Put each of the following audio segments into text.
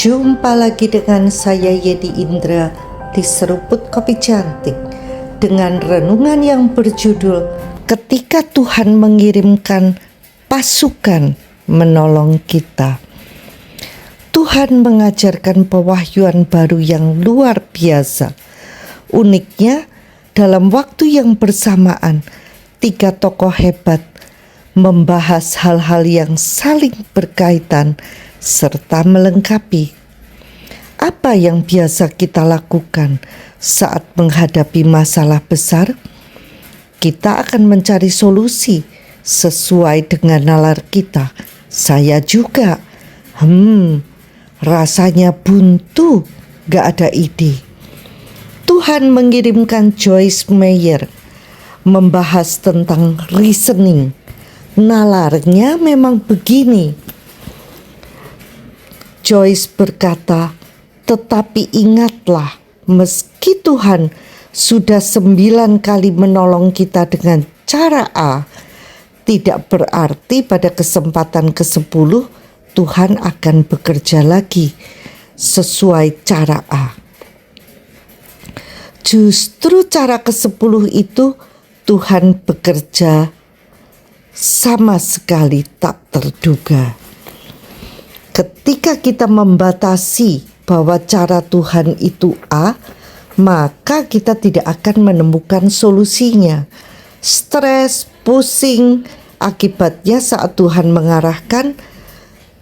Jumpa lagi dengan saya Yedi Indra di Seruput Kopi Cantik dengan renungan yang berjudul Ketika Tuhan Mengirimkan Pasukan Menolong Kita. Tuhan mengajarkan pewahyuan baru yang luar biasa. Uniknya, dalam waktu yang bersamaan, 3 tokoh hebat membahas hal-hal yang saling berkaitan serta melengkapi. Apa yang biasa kita lakukan saat menghadapi masalah besar? Kita akan mencari solusi sesuai dengan nalar kita. Saya juga. Rasanya buntu, gak ada ide. Tuhan mengirimkan Joyce Meyer membahas tentang reasoning. Nalarnya memang begini. Joyce berkata, tetapi ingatlah, meski Tuhan sudah 9 kali menolong kita dengan cara A, tidak berarti pada kesempatan ke-10 Tuhan akan bekerja lagi sesuai cara A. Justru cara ke-10 itu Tuhan bekerja sama sekali tak terduga. Ketika kita membatasi bahwa cara Tuhan itu A, maka kita tidak akan menemukan solusinya. Stres, pusing, akibatnya saat Tuhan mengarahkan,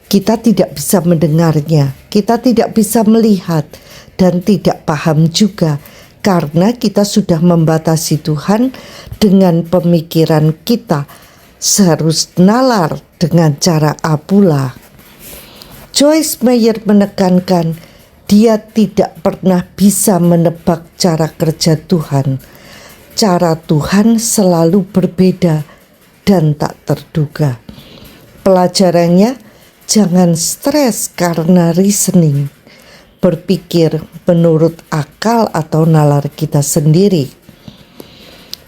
kita tidak bisa mendengarnya, kita tidak bisa melihat, dan tidak paham juga. Karena kita sudah membatasi Tuhan dengan pemikiran kita, seharus nalar dengan cara A pula. Joyce Meyer menekankan dia tidak pernah bisa menebak cara kerja Tuhan. Cara Tuhan selalu berbeda dan tak terduga. Pelajarannya, jangan stres karena reasoning. Berpikir menurut akal atau nalar kita sendiri.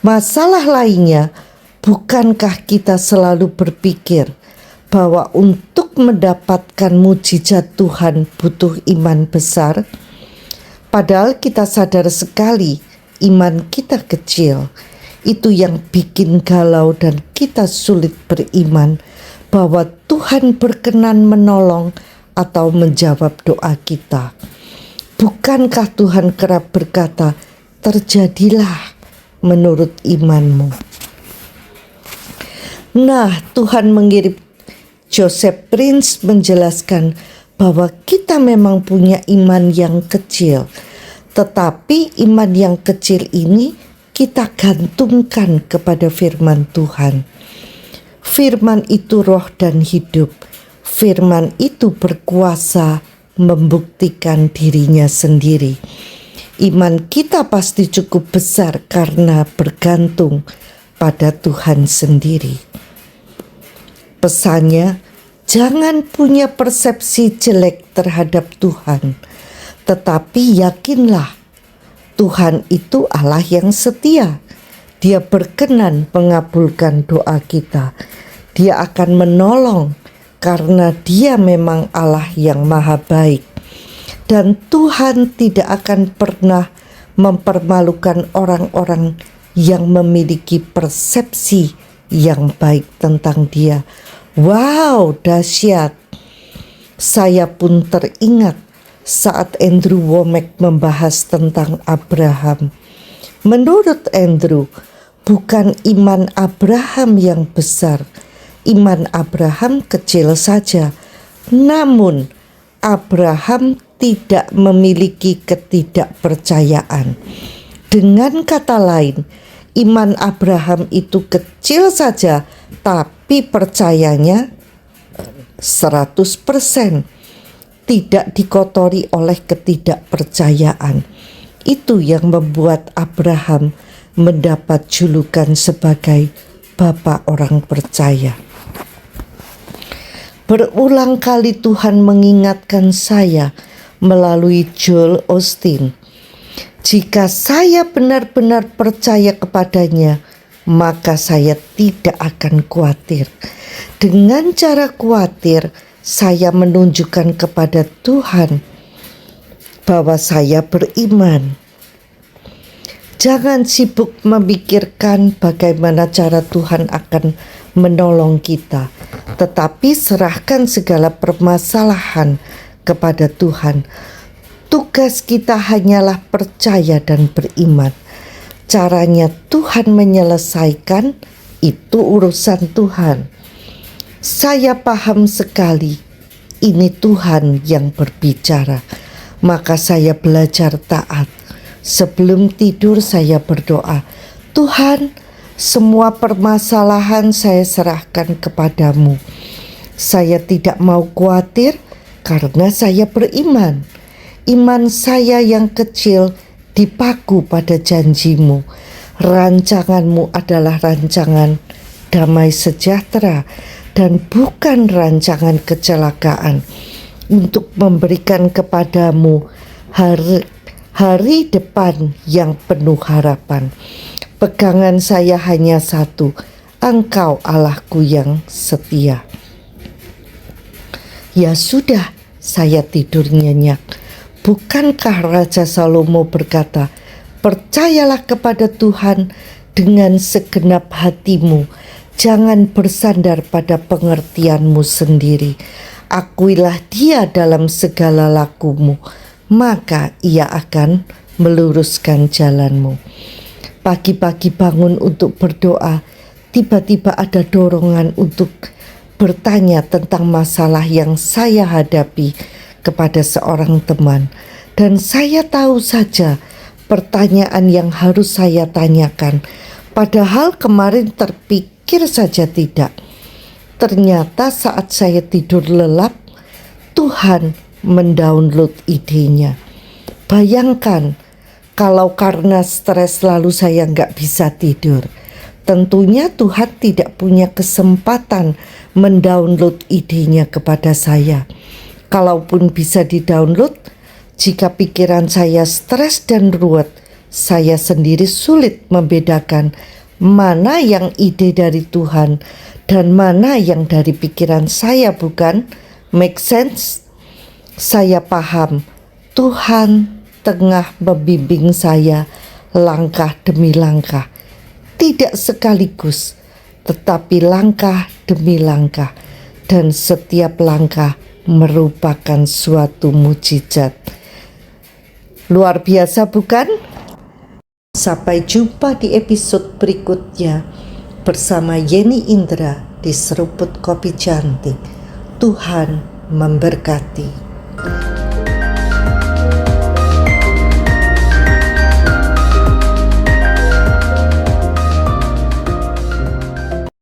Masalah lainnya, bukankah kita selalu berpikir bahwa untuk mendapatkan mujizat Tuhan butuh iman besar? Padahal kita sadar sekali iman kita kecil. Itu yang bikin galau dan kita sulit beriman bahwa Tuhan berkenan menolong atau menjawab doa kita. Bukankah Tuhan kerap berkata, terjadilah menurut imanmu? Nah, Tuhan mengirim Joseph Prince menjelaskan bahwa kita memang punya iman yang kecil, tetapi iman yang kecil ini kita gantungkan kepada firman Tuhan. Firman itu roh dan hidup. Firman itu berkuasa membuktikan dirinya sendiri. Iman kita pasti cukup besar karena bergantung pada Tuhan sendiri. Pesannya, jangan punya persepsi jelek terhadap Tuhan, tetapi yakinlah Tuhan itu Allah yang setia. Dia berkenan mengabulkan doa kita. Dia akan menolong karena Dia memang Allah yang maha baik. Dan Tuhan tidak akan pernah mempermalukan orang-orang yang memiliki persepsi yang baik tentang Dia. Wow, dahsyat. Saya pun teringat saat Andrew Wommack membahas tentang Abraham. Menurut Andrew, bukan iman Abraham yang besar. Iman Abraham kecil saja. Namun, Abraham tidak memiliki ketidakpercayaan. Dengan kata lain, iman Abraham itu kecil saja, tapi percayanya 100%. Tidak dikotori oleh ketidakpercayaan. Itu yang membuat Abraham mendapat julukan sebagai Bapak orang percaya. Berulang kali Tuhan mengingatkan saya melalui Joel Osteen. Jika saya benar-benar percaya kepadanya, maka saya tidak akan khawatir. Dengan cara khawatir, saya menunjukkan kepada Tuhan bahwa saya beriman. Jangan sibuk memikirkan bagaimana cara Tuhan akan menolong kita, tetapi serahkan segala permasalahan kepada Tuhan. Tugas kita hanyalah percaya dan beriman. Caranya Tuhan menyelesaikan, itu urusan Tuhan. Saya paham sekali, ini Tuhan yang berbicara, maka saya belajar taat. Sebelum tidur saya berdoa, Tuhan, semua permasalahan saya serahkan kepadamu. Saya tidak mau khawatir karena saya beriman. Iman saya yang kecil dipaku pada janjimu. Rancanganmu adalah rancangan damai sejahtera dan bukan rancangan kecelakaan, untuk memberikan kepadamu hari depan yang penuh harapan. Pegangan saya hanya satu, Engkau Allahku yang setia. Ya sudah, saya tidur nyenyak. Bukankah Raja Salomo berkata, percayalah kepada Tuhan dengan segenap hatimu, jangan bersandar pada pengertianmu sendiri. Akuilah Dia dalam segala lakumu, maka Ia akan meluruskan jalanmu. Pagi-pagi bangun untuk berdoa, tiba-tiba ada dorongan untuk bertanya tentang masalah yang saya hadapi kepada seorang teman. Dan saya tahu saja pertanyaan yang harus saya tanyakan, padahal kemarin terpikir saja tidak. Ternyata saat saya tidur lelap, Tuhan mendownload idenya. Bayangkan kalau karena stres lalu saya nggak bisa tidur. Tentunya Tuhan tidak punya kesempatan mendownload idenya kepada saya. Kalaupun bisa didownload, jika pikiran saya stres dan ruwet, saya sendiri sulit membedakan mana yang ide dari Tuhan dan mana yang dari pikiran saya, bukan? Make sense? Saya paham Tuhan tengah membimbing saya langkah demi langkah, tidak sekaligus, tetapi langkah demi langkah, dan setiap langkah merupakan suatu mukjizat. Luar biasa, bukan? Sampai jumpa di episode berikutnya bersama Yeni Indra di Seruput Kopi Cantik. Tuhan memberkati.